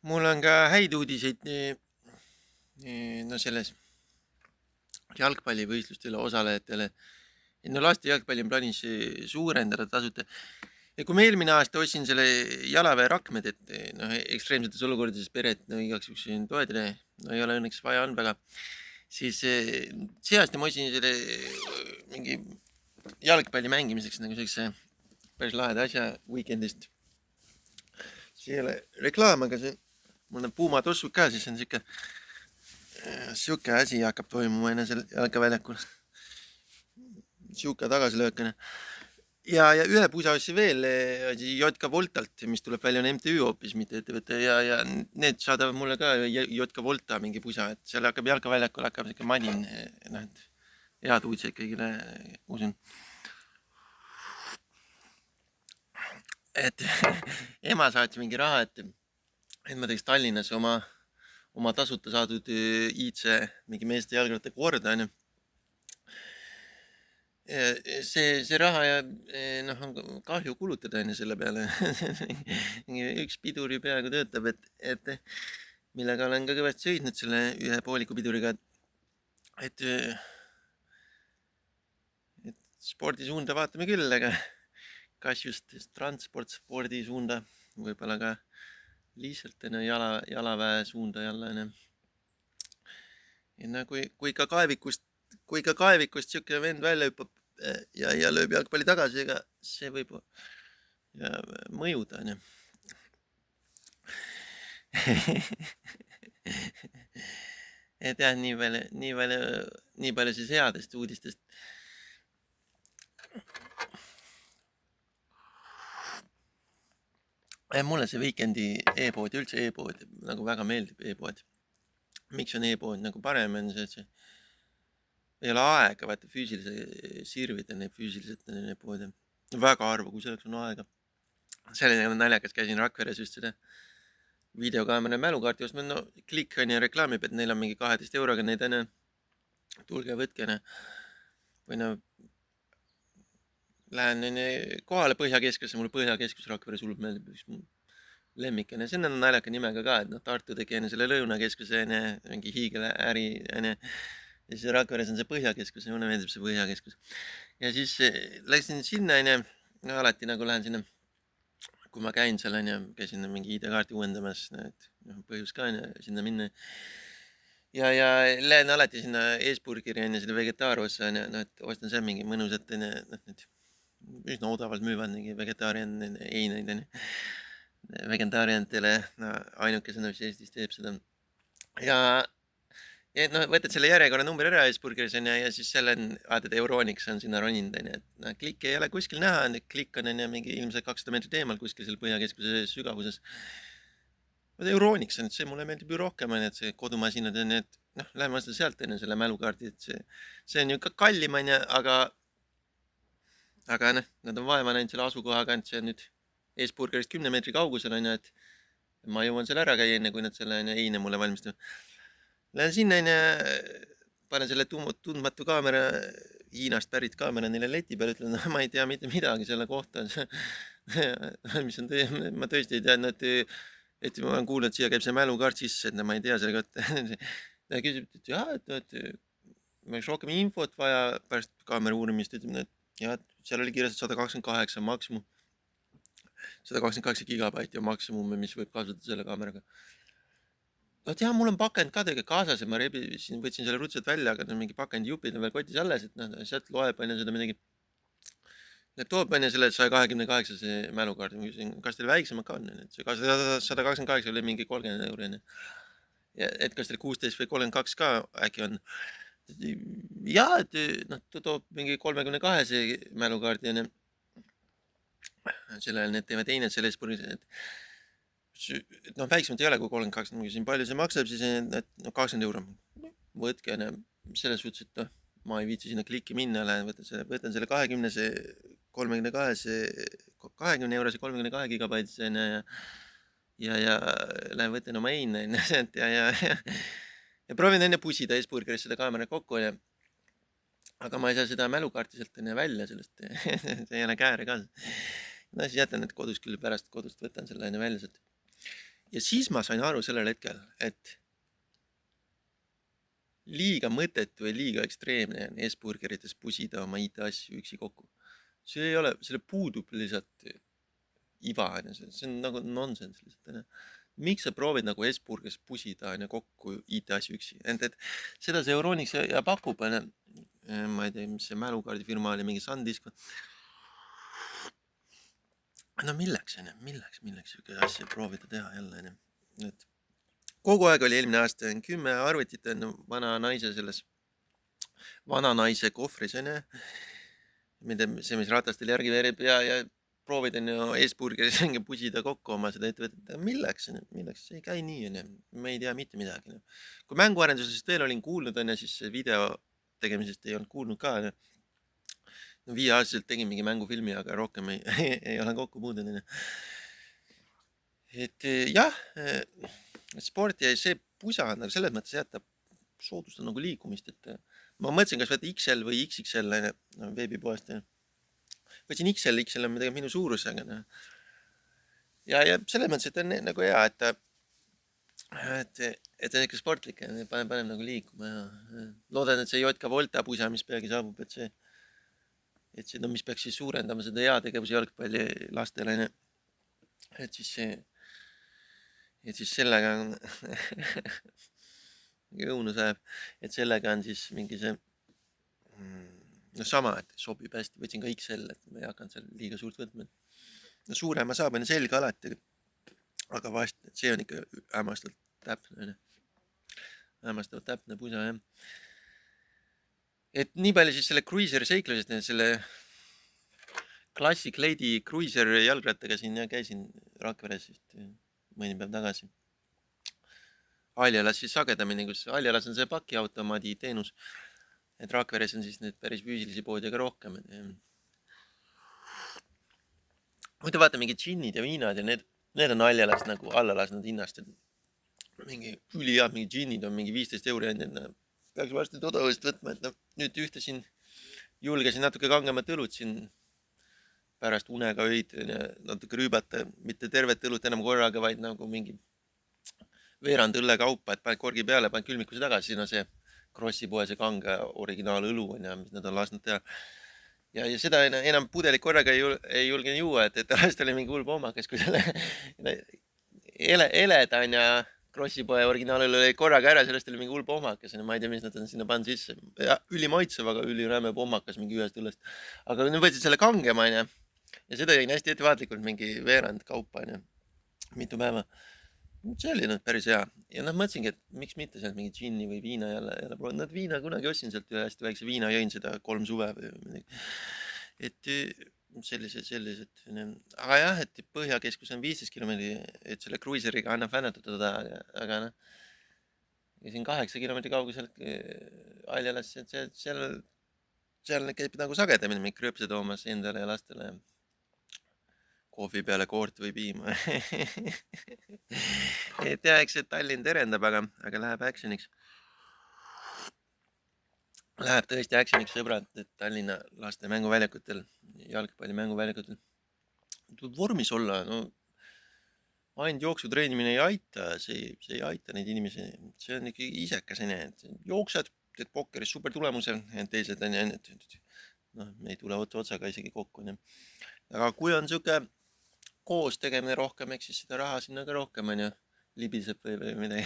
mul on ka häid uudiseid no selles jalgpallivõistlustel osalejatele. No laste jalgpalli on plaanis suurendada tasuta. Ja kui ma eelmine aasta ostsin selle jalaväe rakmed, et noh, ekstreemsetes olukordades peret no, igaks juhuks toetada, no ei ole õnneks vaja on väga, siis see aasta ma ostsin selle mingi jalgpalli mängimiseks nagu sellise päris laheda asja weekendist. See ei ole reklaam, aga see, mul on Puma tossud ka, siis on siuke asi hakkab toimuma enne seal jalgaväljakul. Siuke tagasilöökene. Ja ühe pusa ostsin veel JK Voltalt, mis tuleb välja on MTÜ hoopis, mitte ettevõte ja need saadavad mulle ka JK Volta mingi pusa, et seal hakkab jalgaväljakul hakkab siuke madin, noh, et head uudised kõigile, usun. Et ema saatis mingi raha, et ma teeks Tallinnas oma tasuta saadud IC mingi meeste jalgratta korda, onju. See raha ja noh, on kahju kulutada onju selle peale. Üks piduri peaaegu töötab, et millega olen ka kõvasti sõitnud selle ühe pooliku piduriga, et spordisuunda vaatame küll, aga kas just transport spordisuunda, võib-olla ka lihtsalt jalaväe suunda jälle. No kui ka kaevikust siuke vend välja hüppab ja lööb jalgpalli tagasi, ega see võib mõjuda, onju. Et jah, nii palju siis headest uudistest. Mulle see weekendi e-pood ja üldse e-pood nagu väga meeldib e-pood. Miks on e-pood nagu parem on see, et see ei ole aega, vaata füüsilise sirvida neid füüsiliselt neid poode. Väga harva, kui selleks on aega. Selline naljakas, käisin Rakveres just seda videokaamera mälukaarti ostma, no klikk on ja reklaamib, et neil on mingi 12 euroga neid on ja tulge võtke. Või no lähen kohale Põhjakeskusse, mulle Põhjakeskus Rakveres hullult meeldib, üks mu lemmikene. See on naljaka nimega ka, et noh, Tartu tegi enne selle Lõunakeskuse mingi hiigeläri ja siis Rakveres on see Põhjakeskus ja mulle meeldib see Põhjakeskus. Ja siis läksin sinna, no alati nagu lähen sinna, kui ma käin seal, käisin mingi ID-kaarti uuendamas, põhjus ka sinna minna. Ja lähen alati sinna Eesburgeri sinna vegetaarossa, et ostan seal mingi mõnusat, üsna odavalt müüvad mingi vegetaarian eineid, vegetariantele ainukesena, mis Eestis teeb seda. Ja noh, võtad selle järjekorra number ära Eesburgeris ja siis seal on, vaatad, Euroniks on sinna roninud, et klikki ei ole kuskil näha, klikk on mingi ilmselt 200 meetrit eemal kuskil seal Põhjakeskuse sügavuses. Euroniks on, et see mulle meeldib ju rohkem, et see kodumasinad on, et noh, lähme vastu sealt selle mälukaardi, et see on ju ka kallim, aga noh, nad on vaeva näinud selle asukohaga, et see on nüüd Eesburgerist 10 meetri kaugusel, et ma jõuan seal ära käia, enne kui nad selle eine mulle valmistavad. Lähen sinna, panen selle tundmatu kaamera, Hiinast pärit kaamera neile leti peale, ütlen, no ma ei tea mitte midagi selle kohta. Mis on ma tõesti ei tea, et ma olen kuulnud, et siia käib see mälukaart sisse, et ma ei tea selle kohta. Ta küsib, et jah, et ma oleks rohkem infot vaja pärast kaamera uurimist, ütleme, et jah, seal oli kirjas 128 maksimum. 128 gigabaiti on maksimum, mis võib kasutada selle kaameraga. No teha, mul on pakend ka tegelikult kaasas ja ma võtsin selle rutselt välja, aga mingi pakendi jupid on veel kotis alles, et sealt loeb seda midagi. Toob selle 128 mälukaardi, ma küsin, kas teil väiksemad ka on, et see 128 oli mingi 30 euro. Et kas teil 16 või 32 ka äkki on? Ja, et noh, ta toob mingi 32 mälukaardi ja sellel need teevad teine selles põhjus, et noh, väiksemalt ei ole kui 32, ma küsin, palju see maksab, siis et 20 euro. Võtke, selles suhtes, et ma ei viitsi sinna klikki minna, võtan selle 20 eurose 32 gigabaitise ja lähen võtan oma eine ja proovin enne pusida Eesburgeris seda kaamera kokku aga ma ei saa seda mälukaarti sealt välja sellest, see ei ole kääre kaasas. No siis jätan, et kodus küll pärast kodust võtan selle välja sealt. ja siis ma sain aru sellel hetkel, et liiga mõttetu ja liiga ekstreemne on S-burgerites pusida oma IT-asju üksi kokku. See ei ole, selle puudub lihtsalt iva, see on nagu nonsense lihtsalt. Miks sa proovid nagu S-burgeris pusida kokku IT-asju üksi? Et seda see Euronics ja pakub, ma ei tea, mis see mälukaardifirma oli, mingi SanDisk. No milleks siuke asja proovida teha jälle, et kogu aeg oli eelmine aasta 10 arvutit on vana naise kohvris, see, mis ratastel järgi veerib ja proovid S-burgeris pusida kokku oma seda ettevõtet. Milleks, see ei käi nii, me ei tea mitte midagi. Kui mänguarendusest veel olin kuulnud, siis video tegemisest ei olnud kuulnud ka. 5-aastaselt tegin mingi mängufilmi, aga rohkem ei ole kokku puudunud. Et jah, sport ja see pusa on selles mõttes jätab soodustada nagu liikumist, et ma mõtlesin, kas võtta XL või XXL veebipoest. Võtsin XL on midagi minu suurusega. Ja selles mõttes, et on nagu hea, et see ikka sportlik ja paneb nagu liikuma. Loodan, et see JK Volta pusa, mis peagi saabub, et see, no mis peaks siis suurendama seda heategevuse jalgpalli lastele. Et siis sellega on õunus ajab, et sellega on siis mingi see sama, et sobib hästi. Võtsin ka XL, et ma ei hakanud seal liiga suurt võtma. No suurema saab selga alati, aga vahest see on ikka hämmastavalt täpne pusa, jah. Et nii palju siis selle Cruiser seiklusest, selle Classic Lady Cruiser jalgrattaga siin ja käisin Rakveres mõni päev tagasi. Aljalas siis sagedamini, kus Aljalas on see pakiautomaadi teenus, et Rakveres on siis need päris füüsilisi poodidega rohkem. Muidu vaata mingi džinnid ja viinad ja need on Aljalas nagu alla lasnud hinnast. Mingi ülihead, mingi džinnid on mingi 15 €, peaks varsti odavast võtma, et nüüd ühte siin julgesin natuke kangemat õlut siin pärast unega öid natuke rüübata, mitte tervet õlut enam korraga, vaid nagu mingi veerand õlle kaupa, et paned korgi peale, paned külmikusse tagasi, siin on see Krossi poe see kange originaalõlu, mis nad on lasknud teha. Ja seda enam pudelit korraga ei julge juua, et alast oli mingi hull pommakas, kui selle eleda ja Krossi poe originaalõlu oli korraga ära, sellest oli mingi hull pommakas, ma ei tea, mis nad on sinna pannud sisse. Ja ülimaitsev, aga üliräme pommakas mingi ühest õllest. Aga nüüd võtsid selle kangema, ja seda jõin hästi ettevaatlikult mingi veerand kaupa, mitu päeva. See oli päris hea. Ja mõtlesingi, et miks mitte sealt mingi džinni või viina jälle proovida. Viina kunagi ostsin sealt ühe hästi väikse viina, jõin seda 3 suve või midagi. Et sellised. Aga jah, et Põhjakeskus on 15 kilomeetri, et selle Cruiseriga annab fännatada, aga siin 8 kilomeetri kauguselt Aljalas, et seal käib nagu sagedamini mingi krööpse toomas endale ja lastele kohvi peale koort või piima. Et jah, eks see Tallinn terendab, aga läheb actioniks. Läheb tõesti actioniks, sõbrad, et Tallinna laste mänguväljakutel, jalgpalli mänguväljakutel tuleb vormis olla. No, ainult jooksutreenimine ei aita, see ei aita neid inimesi. See on ikka isekas, jooksed, teed pokkeris super tulemuse, teised on me ei tule otsaga isegi kokku. Aga kui on siuke koos tegemine rohkem, eks siis seda raha sinna ka rohkem libiseb või midagi.